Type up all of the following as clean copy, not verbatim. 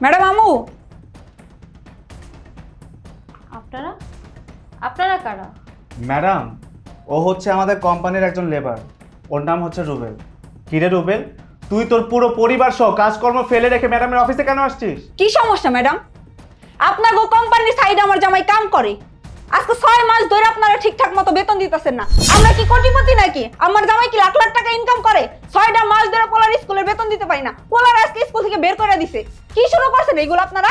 Madam আমু, আপনারা আপনারা কারা? ম্যাডাম, ও হচ্ছে আমাদের কোম্পানির একজন লেবার। ওর নাম হচ্ছে রুবেল। কিরে রুবেল, তুই তোর পুরো পরিবার সহ কাজকর্ম ফেলে রেখে ম্যাডামের অফিসে কেন আসছিস? কি সমস্যা ম্যাডাম? আপনার কোম্পানির সাইডে আমার জামাই কাম করে। আজকে 6 মাস ধরে আপনারা ঠিকঠাক মতো বেতন দিতেছেন না। আমরা কি কোটিপতি নাকি? আমার জামাই কি লাখ লাখ টাকা ইনকাম করে? 6টা মাস ধরে পোলার স্কুলের বেতন দিতে পারি না। পোলার আজকে স্কুল থেকে বের করে দিছে। কি শুরু করছেন এগুলো আপনারা?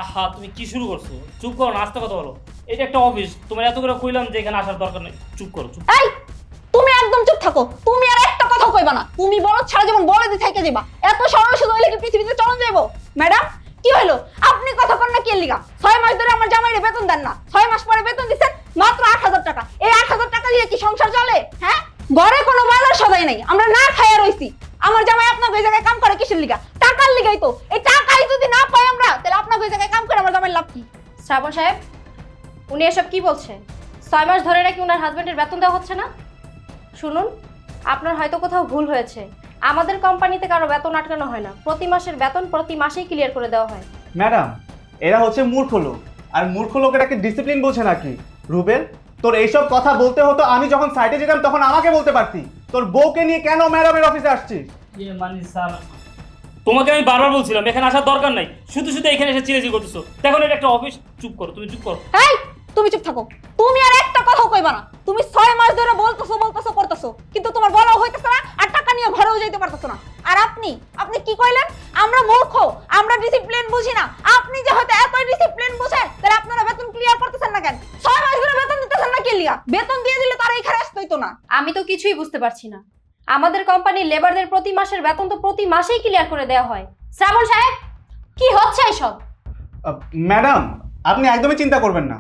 আহা, তুমি কি শুরু করছো? চুপ করো না, আস্তে কথা বলো। এটা একটা অফিস, তোমার এত করে কইলাম যে এখানে আসার দরকার নেই। চুপ করো, চুপ। এই, তুমি একদম চুপ থাকো। তুমি আর একটা কথা কইবা না। তুমি বলো ছাড়া যেমন বলে দি থেকে যাবা। এত সরল সুদ হইলে কি পৃথিবীতে চলন যাইবো? ম্যাডাম, কি হলো? আপনি কথা কন না কি লিগা? 6 মাস ধরে আমার জামাইরে বেতন দেন না। 6 মাস পরে বেতন দিছেন মাত্র 8,000 টাকা। এই 8,000 টাকা দিয়ে কি সংসার চলে? হ্যাঁ, ঘরে কোনো বাজার সদাই নাই। আমরা না খাইয়া রইছি। আমার জামাই আপনার ওই জায়গায় কাম করে কিসের লিগা? টাকার লিগাই তো। এই টাকাই যদি না পাই আমরা, তাহলে আপনার ওই জায়গায় কাম করে আমার জামাইয়ের লাভ কি? শ্রাবণ সাহেব, উনি এসব কি বলছে? 6 মাস ধরে নাকি ওনার হাজবেন্ডের বেতন দেওয়া হচ্ছে না? শুনুন, আপনার হয়তো কোথাও ভুল হয়েছে। আমাদের কোম্পানিতে কারো বেতন আটকানো হয় না। প্রতি মাসের বেতন প্রতি মাসেই ক্লিয়ার করে দেওয়া হয়। ম্যাডাম, এরা হচ্ছে মূর্খ লোক। আর মূর্খ লোকেরা কি ডিসিপ্লিন বোঝে নাকি? রুবেল, তোর এইসব কথা বলতে হতো আমি যখন সাইটে যেতাম তখন আমাকে বলতে পারতি। তোর বউকে নিয়ে কেন ম্যাডামের অফিসে আসছিস? মানে স্যার, তোমাকে আমি বারবার বলছিলাম এখানে আসার দরকার নাই। শুধু শুধু এখানে এসে চিলেজি করতেছো। দেখো এটা একটা অফিস। চুপ করো, তুমি চুপ করো। এই, তুমি চুপ থাকো। তুমি আর একটা কথা কইবা না। তুমি 6 মাস ধরে বলতেছো করতেছো, কিন্তু তোমার বলাও হইতেছে না আর টাকা নিয়ে ঘরেও যাইতে পারতেছো না। আর আপনি কি কইলেন? আমরা মূর্খ, আমরা ডিসিপ্লিন বুঝি না। আপনি যে হয়তো এতই ডিসিপ্লিন বুঝেন, তাহলে আপনারা বেতন ক্লিয়ার করতেছেন না কেন? 6 মাস ধরে বেতন দিতেছেন না কি লিগা? বেতন দিয়ে দিলে তার এইখানে আসতে হইতো না। আমি তো কিছুই বুঝতে পারছি না। আমাদের কোম্পানির লেবারদের প্রতি মাসের বেতন তো প্রতি মাসেই ক্লিয়ার করে দেওয়া হয়। শ্রাবণ সাহেব, কি হচ্ছে এসব? ম্যাডাম, আপনি একদমই চিন্তা করবেন না।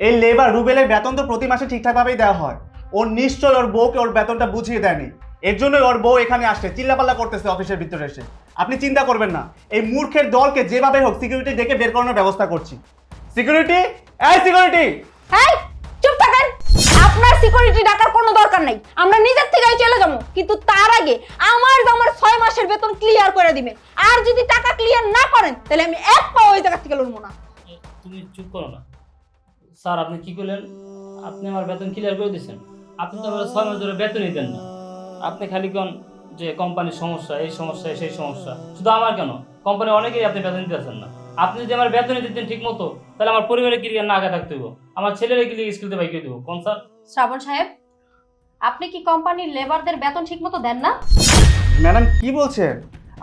এই লেবার রুবেলের বেতন তো প্রতি মাসে ঠিকঠাকভাবেই দেওয়া হয়। ওর নিশ্চয় ওর বউকে ওর বেতনটা বুঝিয়ে দেয়নি। এর জন্যই ওর বউ এখানে আসছে, চিল্লাপাল্লা করতেছে অফিসের ভিতরে এসে। আপনি চিন্তা করবেন না, এই মূর্খের দলকে যেভাবে হোক সিকিউরিটি ডেকে বের করানোর ব্যবস্থা করছি। সিকিউরিটি, এই সিকিউরিটি! এই, চুপ থাকেন। আপনার সিকিউরিটি ডাকার কোনো দরকার নাই। আমরা নিজের থেকেই চলে যাবো, কিন্তু তার আগে আমার 6 মাসের বেতন ক্লিয়ার করে দিবেন। আর যদি টাকা ক্লিয়ার না করেন, তাহলে আমি এক পাও ওই জায়গা থেকে লড়বো না। তুমি চুপ করো না। স্যার, আপনি কি করলেন? আপনি আমার বেতন ক্লিয়ার করে দিয়েছেন। আপনি তো আমার 6 মাস ধরে বেতনই দেন না। আপনি খালি কোন যে কোম্পানির সমস্যা, এই সমস্যা, সেই সমস্যা। শুধু আমার কেন, কোম্পানি অনেকেই আপনি বেতন দিতেছেন না। আপনি যদি আমার বেতনই দিতেন ঠিক মতো, তাহলে আমার পরিবারে কি না আগে থাকতে হইব, আমার ছেলেরা কি স্কুলতে বাইকে দেবো। কোন স্যার? শ্রাবণ সাহেব, আপনি কি কোম্পানির লেবারদের বেতন ঠিকমতো দেন না? ম্যাডাম, কি বলছেন?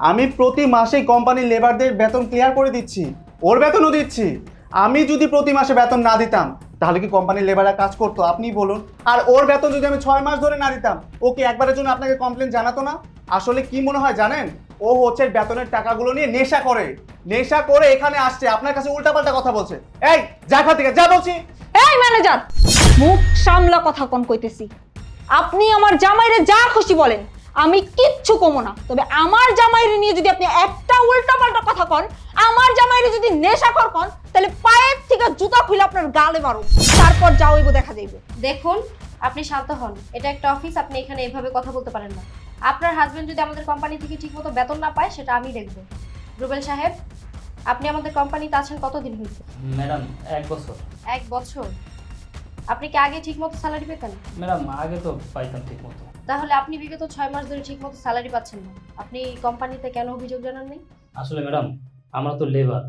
আমি প্রতি মাসেই কোম্পানির লেবারদের বেতন ক্লিয়ার করে দিচ্ছি, ওর বেতনও দিচ্ছি। আমি যদি প্রতি মাসে বেতন না দিতাম তাহলে কি কোম্পানির লেবাররা কাজ করতো? আপনি বলুন। আর ওর বেতন যদি আমি 6 মাস ধরে না দিতাম, ও কি একবারের জন্য আপনাকে কমপ্লেন জানাতো না? আসলে কি মনে হয় জানেন, ও হচ্ছে বেতনের টাকাগুলো নিয়ে নেশা করে এখানে আসছে, আপনার কাছে উল্টাপাল্টা কথা বলছে। এই, যা এখান থেকে, যা বলছি। এই ম্যানেজার, মুখ সামলা কথা কোন কইতেছি। আপনি আমার জামাইরে যা খুশি বলেন, আমি কিচ্ছু কমো না। তবে আমার জামাইরে নিয়ে যদি আপনি একটা উল্টাপাল্টা কথা কন, আমার জামাইরে যদি নেশাখোর কন, তাহলে পায়ের থেকে জুতা খুলে আপনার গালে মারো। তারপর যা হইব দেখা যাইব। দেখুন, আপনি শান্ত হন। এটা একটা অফিস, আপনি এখানে এভাবে কথা বলতে পারেন না। আপনার হাজবেন্ড যদি আমাদের কোম্পানি থেকে ঠিকমতো বেতন না পায়, সেটা আমি দেখব। রুবেল সাহেব, আপনি আমাদের কোম্পানিতে আছেন কতদিন হয়েছে? ম্যাডাম, 1 বছর। 1 বছর? আপনি কি আগে ঠিকমতো স্যালারি পেতেন? ম্যাডাম, আগে তো পাইতাম ঠিক মতো। তাহলে আপনি বিগত 6 মাস ধরে ঠিকমতো স্যালারি পাচ্ছেন না। আপনি কোম্পানিতে কেন অভিযোগ জানাননি? আসলে ম্যাডাম, আমরা তো লেবার,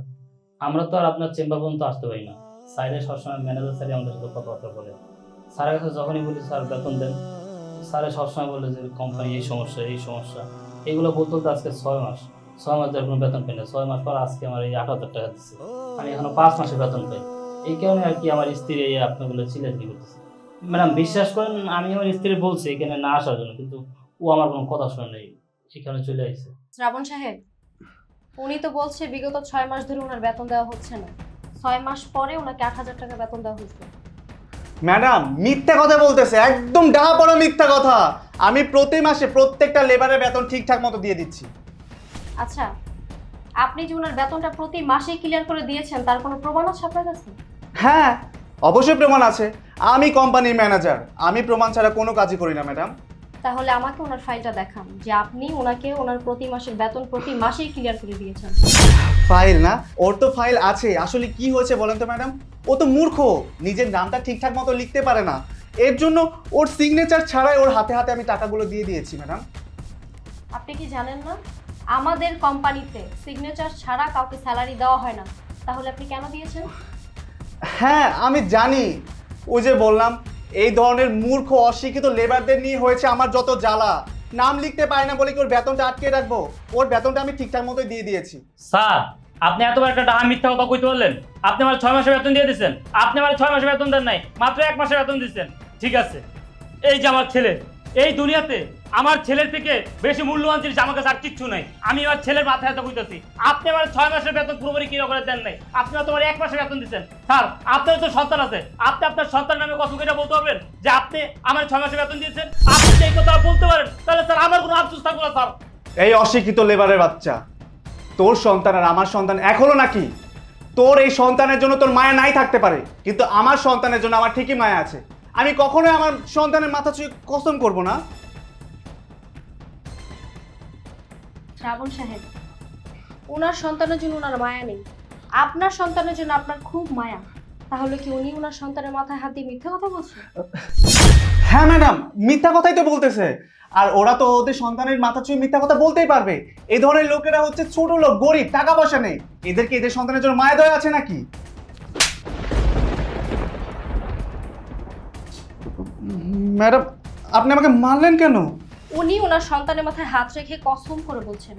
আমরা তো আর আপনার চেম্বার পর্যন্ত আসতে পারি না। স্যারের সবসময় ম্যানেজার স্যারই আমাদের সাথে কথাবার্তা বলে। স্যারের কাছে যখনই বলি স্যার বেতন দেন, স্যারে সবসময় বলে যে কোম্পানি এই সমস্যা, এই সমস্যা। এগুলো বলতে বলতে আজকে 6 মাস ধরে কোনো বেতন পাই না। 6 মাস পর আজকে আমার এই 8,000 টাকা দিচ্ছে। আমি এখনো 5 মাসে বেতন পাই। এই কারণে আর কি আমার স্ত্রী এই আপনাগুলো চিল্লাচিল্লি করতেছে। ম্যাডাম, বিশ্বাস করেন, আমি আমার স্ত্রী বলছি এখানে না আসার জন্য, কিন্তু ও আমার কোনো কথা শোনে নাই, সেখানে চলে আসছে। শ্রাবণ সাহেব, উনি তো বলছে বিগত 6 মাস ধরে ওনার বেতন দেওয়া হচ্ছে না। 6 মাস পরে ওনাকে 8,000 টাকা বেতন দেওয়া হয়েছে। ম্যাডাম, মিথ্যা কথা বলতেছে, একদম ডাহা পড়া মিথ্যা কথা। আমি প্রতি মাসে প্রত্যেকটা লেবারের বেতন ঠিকঠাক মতো দিয়ে দিচ্ছি। আচ্ছা, আপনি যে ওনার বেতনটা প্রতি মাসেই ক্লিয়ার করে দিয়েছেন, তার কোনো প্রমাণ আছে আপনার কাছে? হ্যাঁ, অবশ্যই প্রমাণ আছে। আমি কোম্পানির ম্যানেজার, আমি প্রমাণ ছাড়া কোনো কাজই করি না ম্যাডাম। তাহলে আমাকে ওনার ফাইলটা দেখান যে আপনি ওনাকে ওনার প্রতি মাসের বেতন প্রতি মাসেই ক্লিয়ার করে দিয়েছেন। ফাইল না, ওর তো ফাইল আছে। আসলে কি হয়েছে বলেন তো ম্যাডাম, ও তো মূর্খ, নিজের নামটা ঠিকঠাক মতো লিখতে পারে না। এর জন্য ওর সিগনেচার ছাড়াই ওর হাতে হাতে আমি টাকাগুলো দিয়ে দিয়েছি ম্যাডাম। আপনি কি জানেন না আমাদের কোম্পানিতে সিগনেচার ছাড়া কাউকে স্যালারি দেওয়া হয় না? তাহলে আপনি কেন দিয়েছেন? হ্যাঁ আমি জানি, ওই যে বললাম, এই ধরনের মূর্খ অশিক্ষিত লেবারদের নিয়ে হয়েছে আমার যত জ্বালা। নাম লিখতে পারি না বলে কি ওর বেতনটা আটকে রাখবো? ওর বেতনটা আমি ঠিকঠাক মতোই দিয়ে দিয়েছি। স্যার, আপনি এতবার একটা ডাহা মিথ্যা কথা কইতে বললেন? আপনি আমার 6 মাসের বেতন দিয়ে দিচ্ছেন। আপনি আমার 6 মাসের বেতন দেন নাই, মাত্র 1 মাসের বেতন দিচ্ছেন। ঠিক আছে, এই যে আমার ছেলে, এই দুনিয়াতে আমার ছেলের থেকে বেশি মূল্যবান জিনিস আমার কাছে আর কিচ্ছু নাই। আমি আমার ছেলের মাথায় এত কইতেছি, আপনি আমার 6 মাসের বেতন পুরোপুরি কিলো করে দেন নাই, আপনি তোমার 1 মাসের বেতন দিচ্ছেন। স্যার, আপনার তো সন্তান আছে, আপনি আপনার সন্তান নামে কত করে বলতে পারবেন যে আপনি আমার 6 মাসের বেতন দিয়েছেন? আপনি যে এই কথা বলতে পারেন, তাহলে স্যার আমার কোনো আফসোস থাকবে না। স্যার, এই অশিক্ষিত লেবারের বাচ্চা, তোর সন্তান আর আমার সন্তান এক হলো নাকি? তোর এই সন্তানের জন্য তোর মায়া নাই থাকতে পারে, কিন্তু আমার সন্তানের জন্য আমার ঠিকই মায়া আছে। আমি কখনোই আমার সন্তানের মাথা ছুঁয়ে কসম করব না। শ্রাবণ সাহেব, ওনার সন্তানের জন্য ওনার মায়া নেই, আপনার সন্তানের জন্য আপনার খুব মায়া। তাহলে কি উনি ওনার সন্তানের মাথায় হাত দিয়ে মিথ্যে কথা বলছেন? হ্যাঁ ম্যাডাম, মিথ্যা কথাই তো বলতেছে। আর ওরা তো ওদের সন্তানের মাথা ছুঁয়ে মিথ্যা কথা বলতেই পারবে। এই ধরনের লোকেরা হচ্ছে ছোট লোক, গরিব, টাকা পয়সা নেই। এদেরকে এদের সন্তানের জন্য মায়া দয়া আছে নাকি? ম্যাডাম, আপনি আমাকে মারলেন কেন? উনি ওনার সন্তানের মাথায় হাত রেখে কসম করে বলছেন,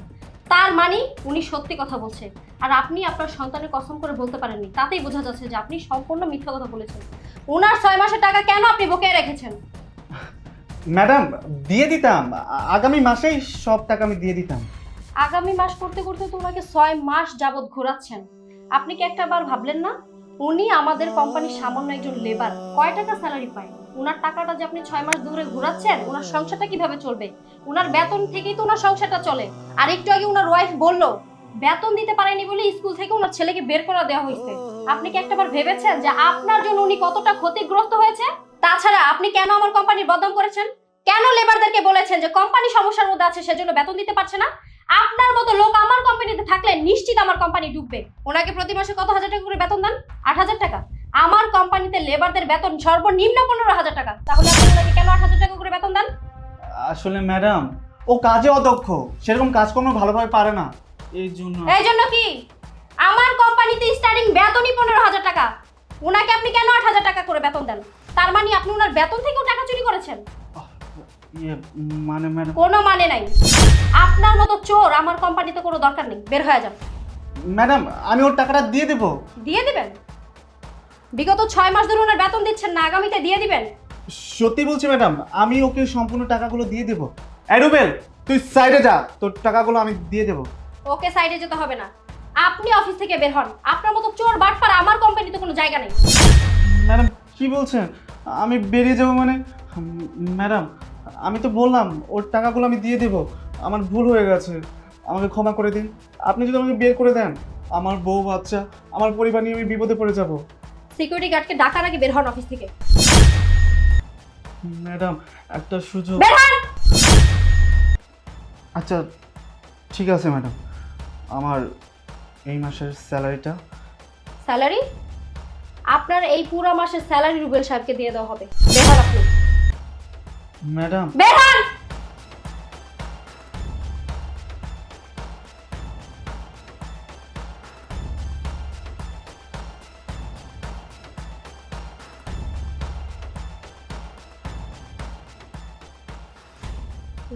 তার মানে উনি সত্যি কথা বলছেন। আর আপনি আপনার সন্তানের কসম করে বলতে পারেননি, তাতেই বোঝা যাচ্ছে যে আপনি সম্পূর্ণ মিথ্যা কথা বলেছেন। ওনার 6 মাসের টাকা কেন আপনি বকেয়া রেখেছেন? ম্যাডাম, দিয়ে দিতাম, আগামী মাসেই সব টাকা আমি দিয়ে দিতাম। আগামী মাস করতে করতে তো ওনাকে 6 মাস যাবৎ ঘোরাচ্ছেন। আপনি কি একটা বার ভাবলেন না উনি আমাদের কোম্পানির সামান্য একজন লেবার, কয় টাকা স্যালারি পায়? ওনার টাকাটা যে আপনি 6 মাস ধরে ঘোরাচ্ছেন, ওনার সংসারটা কিভাবে চলবে? ওনার বেতন থেকেই তো ওনার সংসারটা চলে। আর একটু আগে ওনার ওয়াইফ বললো বেতন দিতে পারেনি বলে স্কুল থেকে ওনার ছেলেকে বের করে দেওয়া হয়েছে। আপনি কি একটাবার ভেবেছেন যে আপনার জন্য উনি কতটা ক্ষতিগ্রস্ত হয়েছে? তাছাড়া আপনি কেন আমার কোম্পানির বদনাম করেছেন? কেন লেবারদেরকে বলেছেন যে কোম্পানি সমস্যার মধ্যে আছে সেজন্য বেতন দিতে পারছে না? আপনার মতো লোক আমার কোম্পানিতে থাকলে নিশ্চিত আমার কোম্পানি ডুববে। ওনাকে প্রতি মাসে কত হাজার টাকা করে বেতন দেন? 8,000 টাকা। আমার কোম্পানিতে লেবারদের বেতন সর্বনিম্ন 15,000 টাকা। তাহলে আপনি ওনাকে কেন 8,000 টাকা করে বেতন দেন? আসলে ম্যাডাম, ও কাজে অদক্ষ, সেরকম কাজকর্ম ভালোভাবে পারে না, এই জন্য কি আমার কোম্পানিতে স্টার্টিং বেতনই 15,000 টাকা, ওনাকে আপনি কেন 8,000 টাকা করে বেতন দেন? তার মানে আপনি ওনার বেতন থেকেও টাকা চুরি করেছেন? মানে ম্যাডাম, কোনো মানে নাই। আপনার মতো চোর আমার কোম্পানিতে কোনো দরকার নেই, বের হয়ে যান। ম্যাডাম আমি ওর টাকাটা দিয়ে দেবো। দিয়ে দিবেন? বিগত 6 মাস ধরে ওনার বেতন দিচ্ছেন না, আগামীতে দিয়ে দিবেন? সত্যি বলছি ম্যাডাম, আমি ওকে সম্পূর্ণ টাকাগুলো দিয়ে দেবো। রুবেল, তুই সাইডে যা, তোর টাকাগুলো আমি দিয়ে দেবো। ওকে সাইডে যেতে হবে না, আপনি অফিস থেকে বের হন। আপনার মতো চোর বাটপার আমার কোম্পানিতে কোনো জায়গা নেই। ম্যাডাম কি বলছেন? আমি বেরিয়ে যাবো মানে? ম্যাডাম আমি তো বললাম ওর টাকাগুলো আমি দিয়ে দেবো, আমার ভুল হয়ে গেছে, আমাকে ক্ষমা করে দিন। আপনি যদি আমাকে বের করে দেন, আমার বউ বাচ্চা, আমার পরিবার নিয়ে আমি বিপদে পড়ে যাব। সিকিউরিটি গার্ডকে ডাকার আগে বের হন অফিস থেকে। ম্যাডাম একটা সুযোগ। বের হন। আচ্ছা ঠিক আছে ম্যাডাম, আমার এই মাসের স্যালারিটা। স্যালারি? আপনার এই পুরো মাসের স্যালারি রুবেল সাহেবকে দিয়ে দেওয়া হবে। বের হন আপনি। ম্যাডাম বের হন।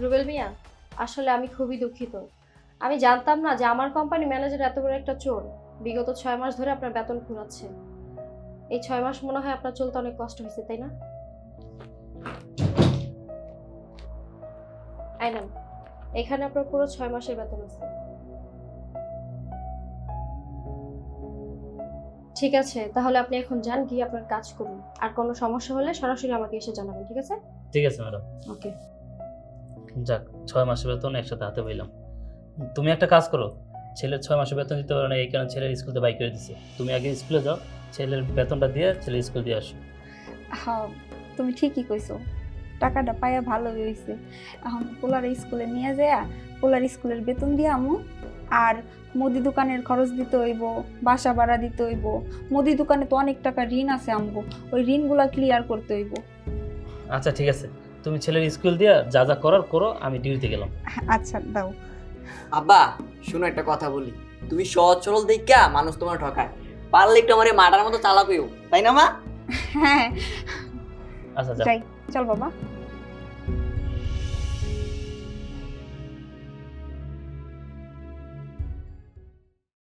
রুবেল মিয়া, আসলে আমি খুবই দুঃখিত। আমি জানতাম না যে আমার কোম্পানি ম্যানেজার এত বড় একটা চোর। বিগত 6 মাস ধরে আপনার বেতন ঘুরাচ্ছে। এই 6 মাস মনে হয় আপনার চলতে অনেক কষ্ট হয়েছে, তাই না? আইনান, এখানে আপনার পুরো 6 মাসের বেতন আছে। ঠিক আছে, তাহলে আপনি এখন যান, গিয়ে আপনার কাজ করুন। আর কোনো সমস্যা হলে সরাসরি আমাকে এসে জানাবেন, ঠিক আছে? ঠিক আছে ম্যাডাম। ওকে। যাক, 6 মাসের বেতন একসাথে হাতে পাইলাম। তুমি একটা কাজ করো, ছেলের 6 মাসের বেতন দিতে পারো না, এই কারণে ছেলের স্কুলতে বাইক করে দিচ্ছে। তুমি আগে স্কুলে যাও, ছেলের বেতনটা দিয়ে ছেলের স্কুল দিয়ে আসো। হ্যাঁ, তুমি ঠিকই কইছো। টাকাটা পাইয়া ভালো হয়েছে। এখন পোলার স্কুলে নিয়ে যায়, পোলার স্কুলের বেতন দিয়ে আমু, আর মুদি দোকানের খরচ দিতে হইব, বাসা ভাড়া দিতে হইব। মুদি দোকানে তো অনেক টাকা ঋণ আছে আমগো, ওই ঋণগুলা ক্লিয়ার করতে হইব। আচ্ছা ঠিক আছে, তুমি ছেলের স্কুল দিয়া যা যা করার করো, আমি ডিউটিতে গেলাম। আচ্ছা দাও। আব্বা শোনো একটা কথা বলি, তুমি সহজ সরল দেখা মানুষ তোমার ঠকায়, পারলে একটু আমার মাটার মতো চালাকইও, তাই না মা? হ্যাঁ আচ্ছা যা। যাই, চল বাবা।